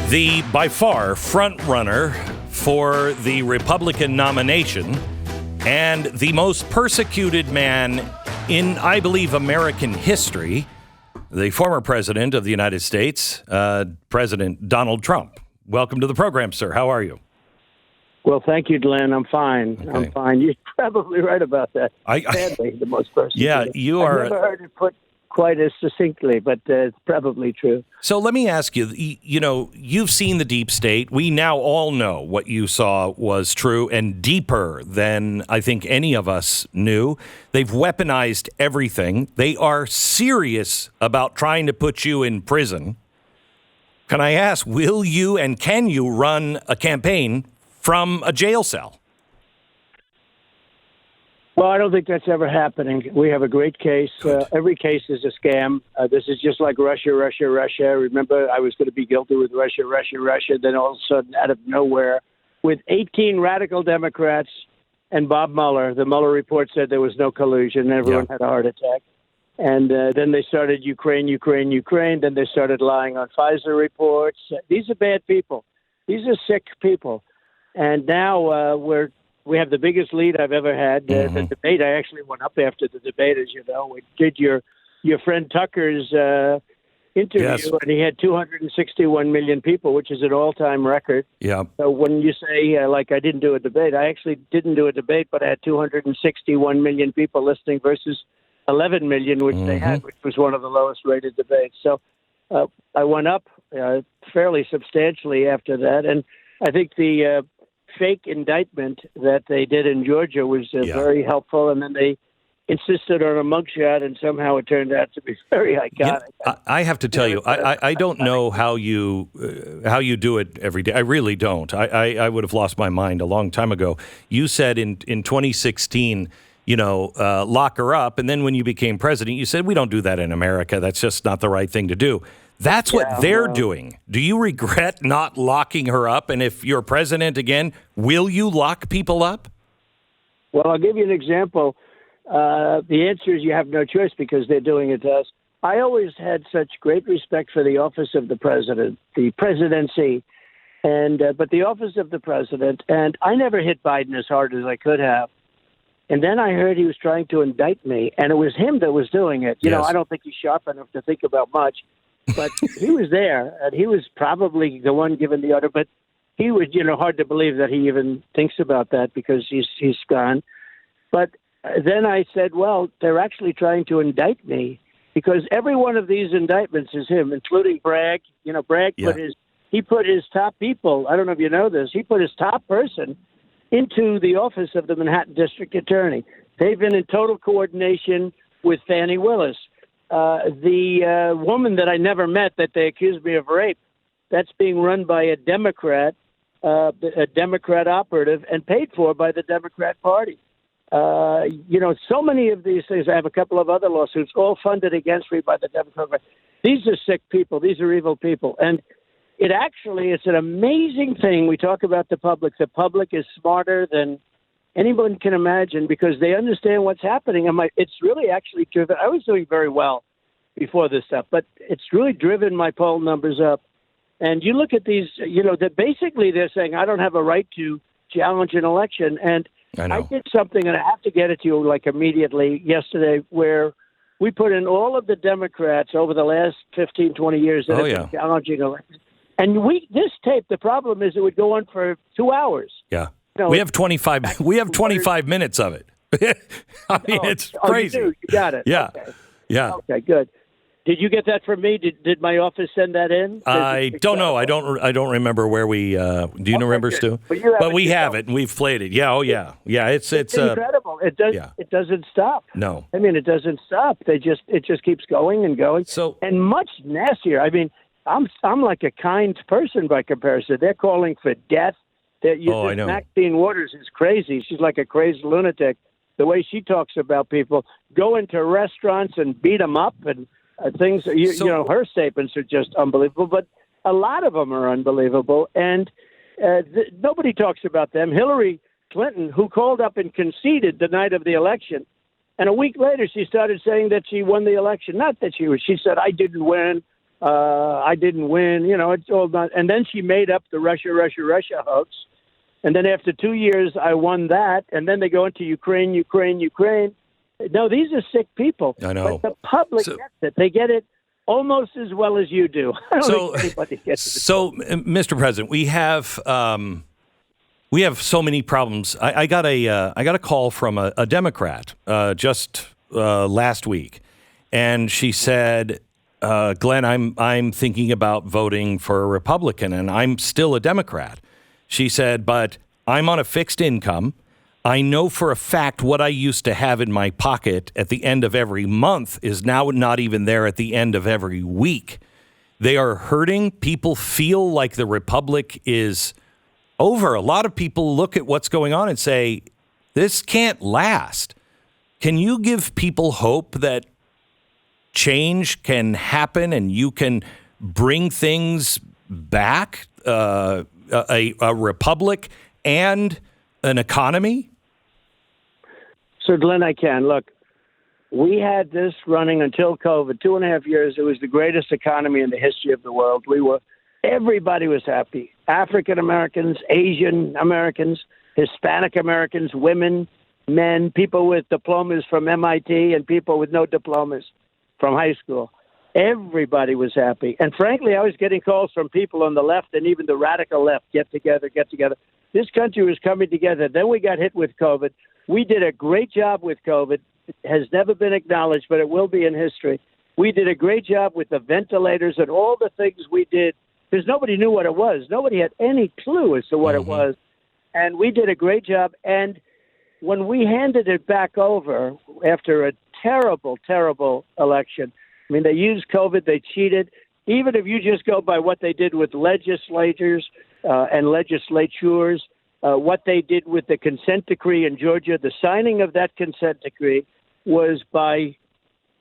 The, by far, front runner for the Republican nomination and the most persecuted man in, I believe, American history, the former president of the United States, President Donald Trump. Welcome to the program, sir. How are you? Well, thank you, Glenn. I'm fine. Okay. I'm fine. You're probably right about that. Sadly, the most persecuted. Yeah, you are. I've never heard it put quite as succinctly, but it's probably true. So let me ask you, you've seen the deep state. We now all know what you saw was true and deeper than I think any of us knew. They've weaponized everything. They are serious about trying to put you in prison. Can I ask, will you and can you run a campaign from a jail cell? Well, I don't think that's ever happening. We have a great case. Every case is a scam. This is just like Russia. Remember, I was going to be guilty with Russia. Then all of a sudden, out of nowhere, with 18 radical Democrats and Bob Mueller, the Mueller report said there was no collusion. Everyone had a heart attack. And then they started Ukraine. Then they started lying on Pfizer reports. These are bad people. These are sick people. And now we have the biggest lead I've ever had. The debate, I actually went up after the debate, as you know. We did your friend Tucker's interview, and he had 261 million people, which is an all-time record. Yeah. So when you say, I didn't do a debate, I actually didn't do a debate, but I had 261 million people listening versus 11 million, which they had, which was one of the lowest-rated debates. So I went up fairly substantially after that, and I think the fake indictment that they did in Georgia was very helpful, and then they insisted on a mugshot, and somehow it turned out to be very iconic. I have to tell you, I don't know how you do it every day. I really don't. I would have lost my mind a long time ago. You said in 2016, lock her up, and then when you became president, you said, we don't do that in America. That's just not the right thing to do. That's what they're doing. Do you regret not locking her up? And if you're president again, will you lock people up? Well, I'll give you an example. The answer is you have no choice because they're doing it to us. I always had such great respect for the office of the president, the presidency, but the office of the president, and I never hit Biden as hard as I could have. And then I heard he was trying to indict me, and it was him that was doing it. You know, I don't think he's sharp enough to think about much. But he was there, and he was probably the one giving the order. But he was, hard to believe that he even thinks about that because he's gone. But then I said, well, they're actually trying to indict me because every one of these indictments is him, including Bragg. Bragg put his top people. I don't know if you know this. He put his top person into the office of the Manhattan District Attorney. They've been in total coordination with Fannie Willis. The woman that I never met that they accused me of rape, that's being run by a Democrat operative and paid for by the Democrat Party. So many of these things. I have a couple of other lawsuits, all funded against me by the Democrat Party. These are sick people. These are evil people. And it's an amazing thing. We talk about the public. The public is smarter than anyone can imagine because they understand what's happening. It's really actually driven. I was doing very well before this stuff, but it's really driven my poll numbers up. And you look at these, that basically they're saying I don't have a right to challenge an election. And I did something, and I have to get it to you immediately yesterday, where we put in all of the Democrats over the last 15, 20 years that have been challenging elections. And this tape, the problem is it would go on for 2 hours. Yeah. We have 25. We have 25 minutes of it. It's crazy. You got it. Yeah, okay. Yeah. Okay, good. Did you get that from me? Did my office send that in? I don't know. I don't remember where we. Do you remember, Stu? But we have it and we've played it. Yeah. Oh, yeah. Yeah. It's incredible. It does. Yeah. It doesn't stop. No. I mean, it doesn't stop. It just keeps going and going. And much nastier. I mean, I'm like a kind person by comparison. They're calling for death. I know. Maxine Waters is crazy. She's like a crazy lunatic. The way she talks about people, go into restaurants and beat them up and things. Her statements are just unbelievable. But a lot of them are unbelievable, and nobody talks about them. Hillary Clinton, who called up and conceded the night of the election, and a week later she started saying that she won the election. Not that she said, I didn't win. I didn't win. It's all done. And then she made up the Russia hoax. And then after 2 years, I won that. And then they go into Ukraine. No, these are sick people. I know. But the public gets it. They get it almost as well as you do. I don't think anybody gets it. So, Mr. President, we have so many problems. I got a call from a Democrat just last week, and she said, "Glenn, I'm thinking about voting for a Republican, and I'm still a Democrat." She said, "But I'm on a fixed income. I know for a fact what I used to have in my pocket at the end of every month is now not even there at the end of every week. They are hurting. People feel like the Republic is over. A lot of people look at what's going on and say, this can't last." Can you give people hope that change can happen and you can bring things back, a republic and an economy? So, Glenn, I can. Look, we had this running until COVID, 2.5 years. It was the greatest economy in the history of the world. Everybody was happy. African Americans, Asian Americans, Hispanic Americans, women, men, people with diplomas from MIT and people with no diplomas from high school. Everybody was happy. And frankly, I was getting calls from people on the left and even the radical left, get together. This country was coming together. Then we got hit with COVID. We did a great job with COVID. It has never been acknowledged, but it will be in history. We did a great job with the ventilators and all the things we did because nobody knew what it was. Nobody had any clue as to what it was. And we did a great job. And when we handed it back over after a terrible, terrible election, I mean, they used COVID, they cheated. Even if you just go by what they did with legislators and legislatures, what they did with the consent decree in Georgia, the signing of that consent decree was by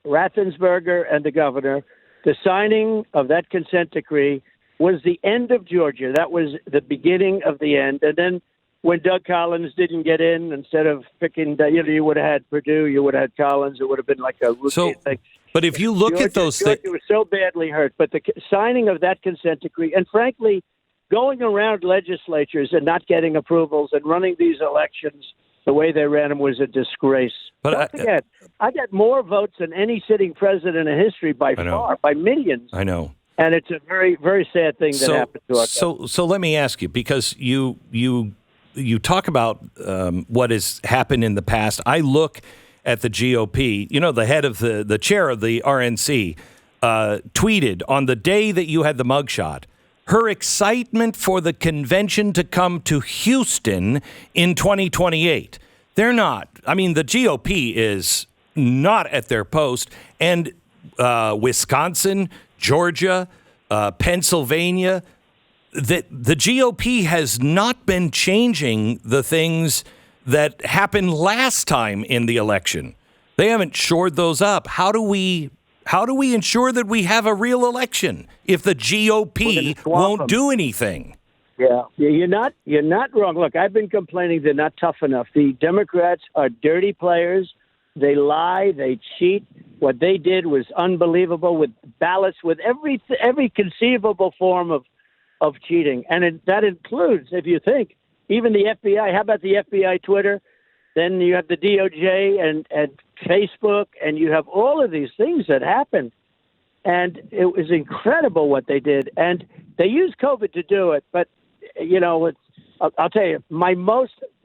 Raffensperger and the governor. The signing of that consent decree was the end of Georgia. That was the beginning of the end. And then when Doug Collins didn't get in, instead of picking, you would have had Purdue, you would have had Collins. It would have been like a routine thing. But if you look at those things, it was so badly hurt. But the signing of that consent decree, and frankly, going around legislatures and not getting approvals and running these elections the way they ran them was a disgrace. But don't forget, I got more votes than any sitting president in history by far, by millions. I know. And it's a very, very sad thing that happened to us. So let me ask you, because you talk about what has happened in the past. I look at the GOP, the head of the chair of the RNC, tweeted on the day that you had the mugshot, her excitement for the convention to come to Houston in 2028. They're not. I mean, the GOP is not at their post. And Wisconsin, Georgia, Pennsylvania, the GOP has not been changing the things that happened last time in the election. They haven't shored those up. How do we ensure that we have a real election if the GOP won't do anything? Yeah, you're not wrong. Look, I've been complaining they're not tough enough. The Democrats are dirty players. They lie. They cheat. What they did was unbelievable with ballots, with every conceivable form of cheating, and that includes, if you think, even the FBI. How about the FBI Twitter? Then you have the DOJ and Facebook, and you have all of these things that happened. And it was incredible what they did. And they used COVID to do it. But, I'll tell you, my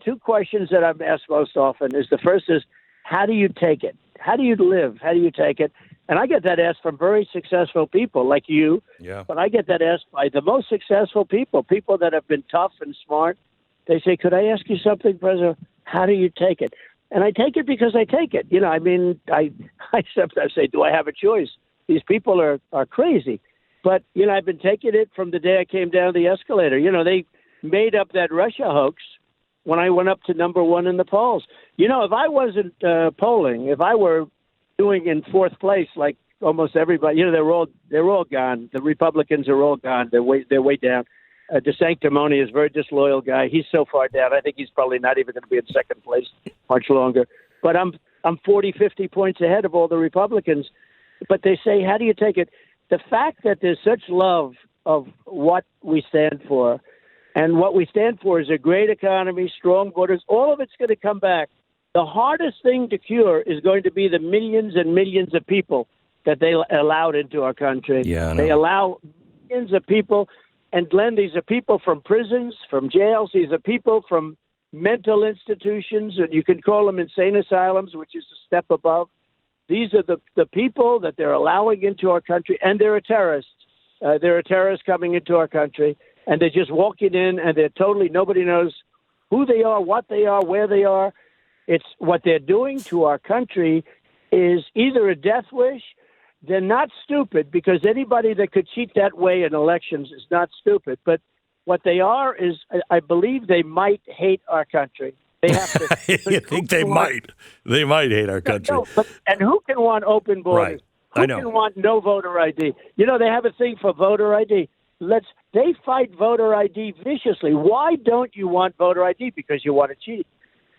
two questions that I'm asked most often is, the first is, how do you take it? How do you live? How do you take it? And I get that asked from very successful people like you. Yeah. But I get that asked by the most successful people that have been tough and smart. They say, could I ask you something, President? How do you take it? And I take it because I take it. I sometimes say, do I have a choice? These people are crazy. But, I've been taking it from the day I came down the escalator. They made up that Russia hoax when I went up to number one in the polls. If I wasn't polling, if I were doing in fourth place like almost everybody, they're all gone. The Republicans are all gone. They're way down. DeSanctimony is a very disloyal guy. He's so far down. I think he's probably not even going to be in second place much longer. But I'm 40, 50 points ahead of all the Republicans. But they say, how do you take it? the fact that there's such love of what we stand for, and what we stand for is a great economy, strong borders, all of it's going to come back. The hardest thing to cure is going to be the millions and millions of people that they allowed into our country. Yeah, they allow millions of people, and Glenn, these are people from prisons, from jails, these are people from mental institutions, and you can call them insane asylums, which is a step above. These are the people that they're allowing into our country, and they're terrorists. There are terrorists coming into our country, and they're just walking in, and they're totally, nobody knows who they are, what they are, where they are. It's what they're doing to our country is either a death wish. They're not stupid, because anybody that could cheat that way in elections is not stupid. But what they are is, I believe they might hate our country. They have to. You think they might? They might hate our country. No, and who can want open borders? Right. I know. Who can want no voter ID? You know, they have a thing for voter ID. They fight voter ID viciously. Why don't you want voter ID? Because you want to cheat.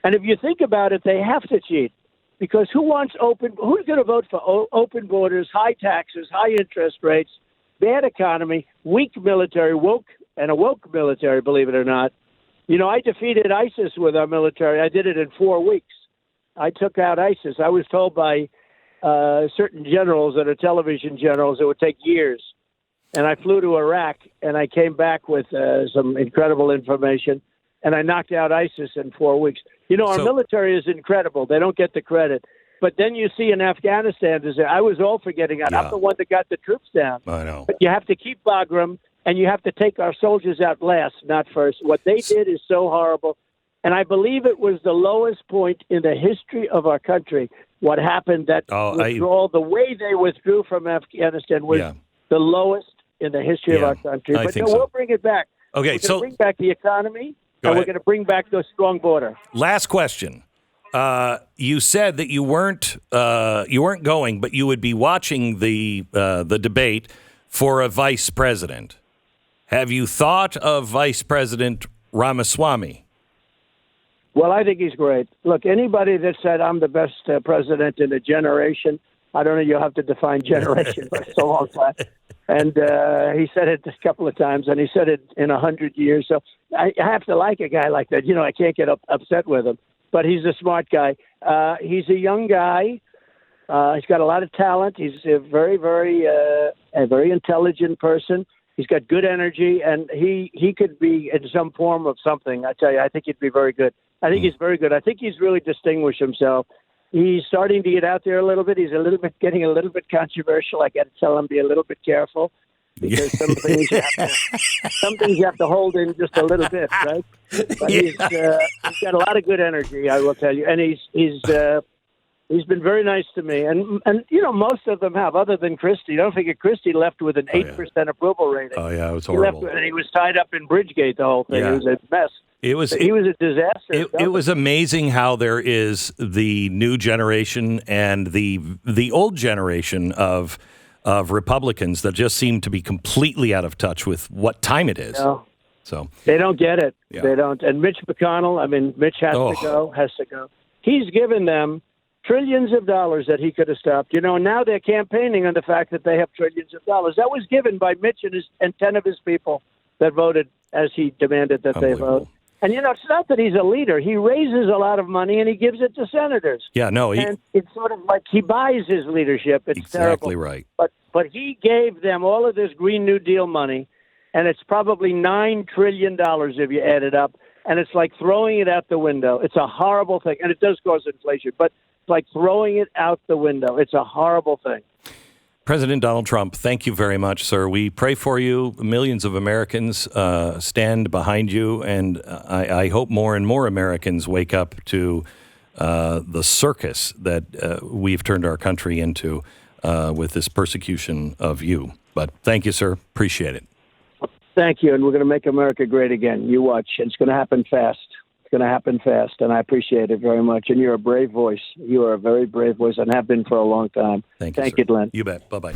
And if you think about it, they have to cheat. Because who's going to vote for open borders, high taxes, high interest rates, bad economy, weak military, a woke military, believe it or not? You know, I defeated ISIS with our military. I did it in 4 weeks. I took out ISIS. I was told by certain generals that are television generals it would take years. And I flew to Iraq, and I came back with some incredible information, and I knocked out ISIS in 4 weeks. You know, our military is incredible. They don't get the credit. But then you see in Afghanistan, I was all forgetting that. Yeah. I'm the one that got the troops down. I know. But you have to keep Bagram, and you have to take our soldiers out last, not first. What they did is so horrible. And I believe it was the lowest point in the history of our country. What happened, that withdrawal, the way they withdrew from Afghanistan was the lowest in the history of our country. But we'll bring it back. Okay, we're going to bring back the economy, and we're going to bring back the strong border. Last question. You said that you weren't going, but you would be watching the debate for a vice president. Have you thought of Vice President Ramaswamy? Well, I think he's great. Look, anybody that said I'm the best president in a generation, I don't know, you'll have to define generation, but it's a long time. And he said it a couple of times, and he said it in 100 years. So I have to like a guy like that. You know, I can't get upset with him. But he's a smart guy. He's a young guy. He's got a lot of talent. He's a very, very intelligent person. He's got good energy, and he could be in some form of something. I tell you, I think he'd be very good. I think he's very good. I think he's really distinguished himself. He's starting to get out there a little bit. He's getting a little bit controversial. I got to tell him, be a little bit careful, because some things you have to hold in just a little bit, right? But he's got a lot of good energy, I will tell you, and he's been very nice to me, and you know, most of them have, other than Christie. Don't forget, Christie left with an 8% approval rating. Oh yeah, it was horrible. And he was tied up in Bridgegate, the whole thing. Yeah. It was a mess. He was a disaster. It was amazing how there is the new generation and the old generation of Republicans that just seem to be completely out of touch with what time it is. No. So they don't get it. Yeah. They don't. And Mitch McConnell, Mitch has to go. He's given them trillions of dollars that he could have stopped. You know, now they're campaigning on the fact that they have trillions of dollars. That was given by Mitch and 10 of his people that voted as he demanded that they vote. And, you know, it's not that he's a leader. He raises a lot of money and he gives it to senators. Yeah, no. And it's sort of like he buys his leadership. It's exactly terrible. Right. But he gave them all of this Green New Deal money, and it's probably $9 trillion if you add it up. And it's like throwing it out the window. It's a horrible thing. And it does cause inflation, but it's like throwing it out the window. It's a horrible thing. President Donald Trump, thank you very much, sir. We pray for you. Millions of Americans stand behind you, and I hope more and more Americans wake up to the circus that we've turned our country into with this persecution of you. But thank you, sir. Appreciate it. Thank you, and we're going to make America great again. You watch. It's going to happen fast. It's going to happen fast, and I appreciate it very much. And you're a brave voice. You are a very brave voice and have been for a long time. Thank you, Glenn. You bet. Bye-bye.